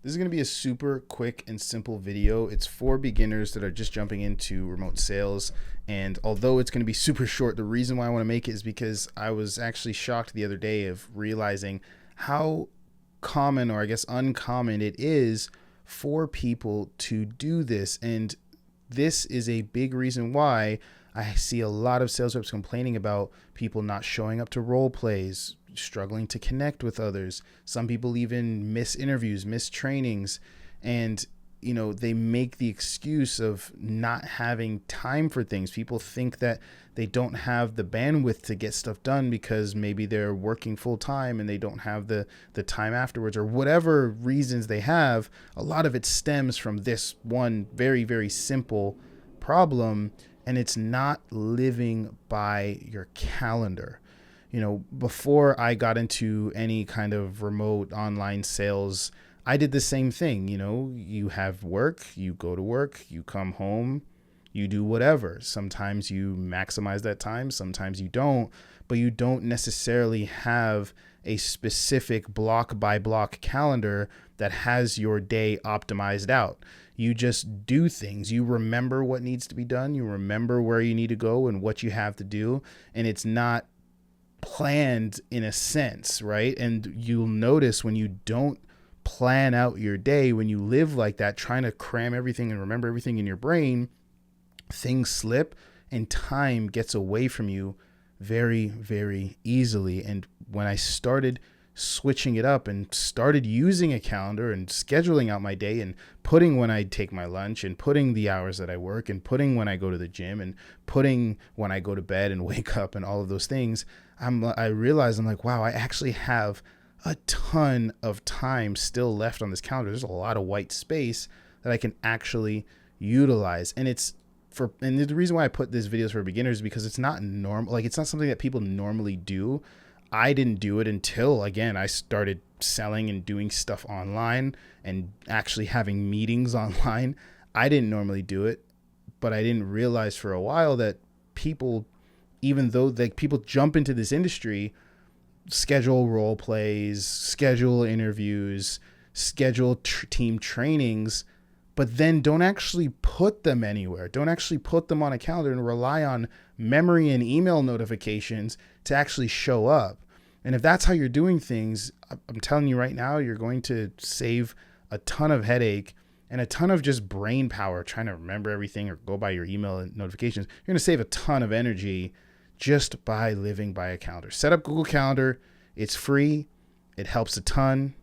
This is going to be a super quick and simple video. It's for beginners that are just jumping into remote sales. And although it's going to be super short, the reason why I want to make it is because I was actually shocked the other day of realizing how common, or I guess uncommon, it is for people to do this. And this is a big reason why I see a lot of sales reps complaining about people not showing up to role plays, struggling to connect with others. Some people even miss interviews, miss trainings, and they make the excuse of not having time for things. People think that they don't have the bandwidth to get stuff done because maybe they're working full time and they don't have the time afterwards, or whatever reasons they have. A lot of it stems from this one very, very simple problem, and it's not living by your calendar. Before I got into any kind of remote online sales, I did the same thing. You have work, you go to work, you come home, you do whatever. Sometimes you maximize that time, sometimes you don't, but you don't necessarily have a specific block by block calendar that has your day optimized out. You just do things. You remember what needs to be done. You remember where you need to go and what you have to do. And it's not planned in a sense, right? And you'll notice when you don't plan out your day, when you live like that, trying to cram everything and remember everything in your brain, things slip and time gets away from you very, very easily. And when I started switching it up and started using a calendar and scheduling out my day and putting when I take my lunch and putting the hours that I work and putting when I go to the gym and putting when I go to bed and wake up and all of those things, I realized I'm like, wow, I actually have a ton of time still left on this calendar. There's a lot of white space that I can actually utilize. And the reason why I put this videos for beginners is because it's not normal. Like, it's not something that people normally do. I didn't do it until, again, I started selling and doing stuff online and actually having meetings online. I didn't normally do it, but I didn't realize for a while that people, even though people jump into this industry, schedule role plays, schedule interviews, schedule team trainings, but then don't actually put them anywhere. Don't actually put them on a calendar and rely on memory and email notifications to actually show up. And if that's how you're doing things, I'm telling you right now, you're going to save a ton of headache and a ton of just brain power trying to remember everything or go by your email notifications. You're going to save a ton of energy just by living by a calendar. Set up Google Calendar. It's free. It helps a ton.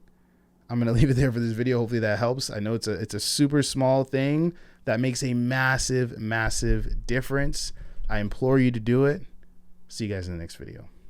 I'm going to leave it there for this video. Hopefully that helps. I know it's a super small thing that makes a massive, massive difference. I implore you to do it. See you guys in the next video.